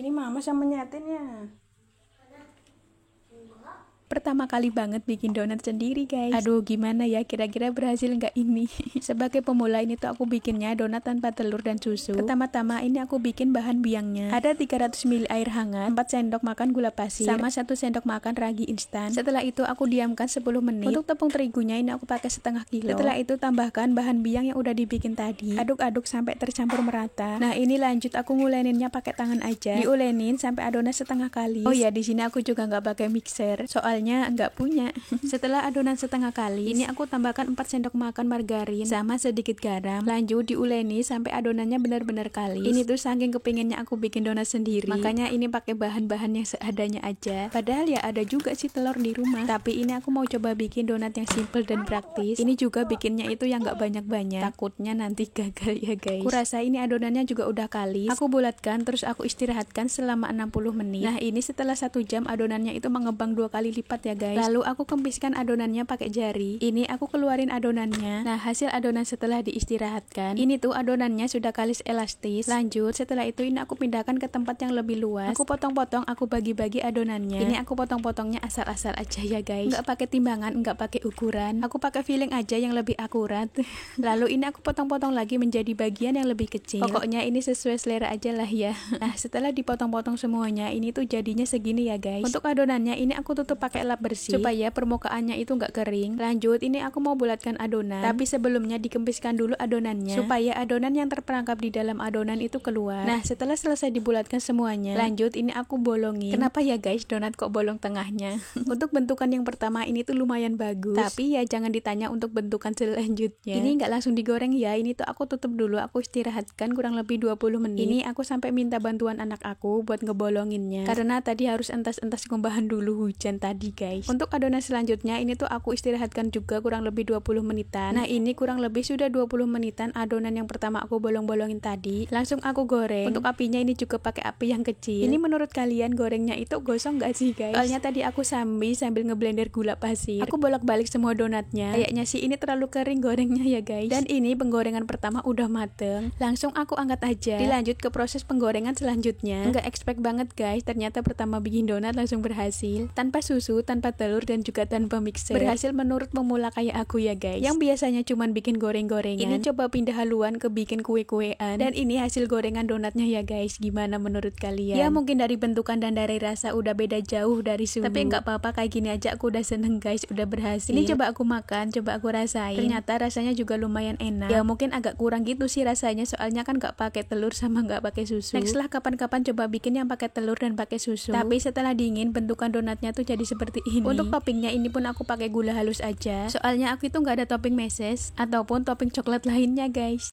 Ini mama sama nyatinnya. Pertama kali banget bikin donat sendiri guys. Aduh gimana ya, kira-kira berhasil nggak ini? Sebagai pemula ini tuh aku bikinnya donat tanpa telur dan susu. Pertama-tama ini aku bikin bahan biangnya. Ada 300 ml air hangat, 4 sendok makan gula pasir, sama 1 sendok makan ragi instan. Setelah itu aku diamkan 10 menit. Untuk tepung terigunya ini aku pakai setengah kilo. Setelah itu tambahkan bahan biang yang udah dibikin tadi. Aduk-aduk sampai tercampur merata. Nah ini lanjut aku nguleninnya pakai tangan aja. Diulenin sampai adonan setengah kali. Oh ya, di sini aku juga nggak pakai mixer. Soalnya nggak punya. Setelah adonan setengah kali, ini aku tambahkan 4 sendok makan margarin sama sedikit garam. Lanjut diuleni sampai adonannya benar-benar kalis. Ini tuh saking kepinginnya aku bikin donat sendiri, makanya ini pakai bahan-bahan yang seadanya aja. Padahal ya ada juga sih telur di rumah, tapi ini aku mau coba bikin donat yang simple dan praktis. Ini juga bikinnya itu yang nggak banyak-banyak, takutnya nanti gagal ya guys. Kurasa ini adonannya juga udah kalis. Aku bulatkan terus aku istirahatkan selama 60 menit. Nah ini setelah 1 jam adonannya itu mengembang 2 kali lipat ya guys. Lalu aku kempiskan adonannya pakai jari. Ini aku keluarin adonannya. Nah hasil adonan setelah diistirahatkan, ini tuh adonannya sudah kalis elastis. Lanjut setelah itu ini aku pindahkan ke tempat yang lebih luas. Aku potong-potong, aku bagi-bagi adonannya. Ini aku potong-potongnya asal-asal aja ya guys, nggak pakai timbangan, nggak pakai ukuran. Aku pakai feeling aja yang lebih akurat. Lalu ini aku potong-potong lagi menjadi bagian yang lebih kecil. Pokoknya ini sesuai selera aja lah ya. Nah setelah dipotong-potong semuanya, ini tuh jadinya segini ya guys. Untuk adonannya ini aku tutup pakai lap bersih supaya permukaannya itu nggak kering. Lanjut ini aku mau bulatkan adonan, tapi sebelumnya dikempiskan dulu adonannya supaya adonan yang terperangkap di dalam adonan itu keluar. Nah setelah selesai dibulatkan semuanya, lanjut ini aku bolongin. Kenapa ya guys donat kok bolong tengahnya? Untuk bentukan yang pertama ini tuh lumayan bagus, tapi ya jangan ditanya untuk bentukan selanjutnya. Ini nggak langsung digoreng ya, ini tuh aku tutup dulu, aku istirahatkan kurang lebih 20 menit. Ini aku sampai minta bantuan anak aku buat ngebolonginnya, karena tadi harus entas-entas kumbahan dulu hujan tadi guys. Untuk adonan selanjutnya ini tuh aku istirahatkan juga kurang lebih 20 menitan. Nah ini kurang lebih sudah 20 menitan adonan yang pertama aku bolong-bolongin tadi. Langsung aku goreng. Untuk apinya ini juga pakai api yang kecil. Ini menurut kalian gorengnya itu gosong gak sih guys? Soalnya tadi aku sambil ngeblender gula pasir. Aku bolak-balik semua donatnya. Kayaknya sih ini terlalu kering gorengnya ya guys. Dan ini penggorengan pertama udah mateng. Langsung aku angkat aja. Dilanjut ke proses penggorengan selanjutnya. Nggak expect banget guys, ternyata pertama bikin donat langsung berhasil. Tanpa susu, tanpa telur, dan juga tanpa mixer. Berhasil menurut pemula kayak aku ya guys, yang biasanya cuman bikin goreng-gorengan. Ini coba pindah haluan ke bikin kue-kuean. Dan ini hasil gorengan donatnya ya guys. Gimana menurut kalian? Ya mungkin dari bentukan dan dari rasa udah beda jauh dari suhu, tapi nggak apa-apa, kayak gini aja aku udah seneng guys, udah berhasil. Ini coba aku makan, coba aku rasain. Ternyata rasanya juga lumayan enak. Ya mungkin agak kurang gitu sih rasanya, soalnya kan nggak pakai telur sama nggak pakai susu. Next lah kapan-kapan coba bikin yang pakai telur dan pakai susu. Tapi setelah dingin bentukan donatnya tuh jadi seperti ini. Untuk toppingnya ini pun aku pakai gula halus aja, soalnya aku itu nggak ada topping meses ataupun topping coklat lainnya guys.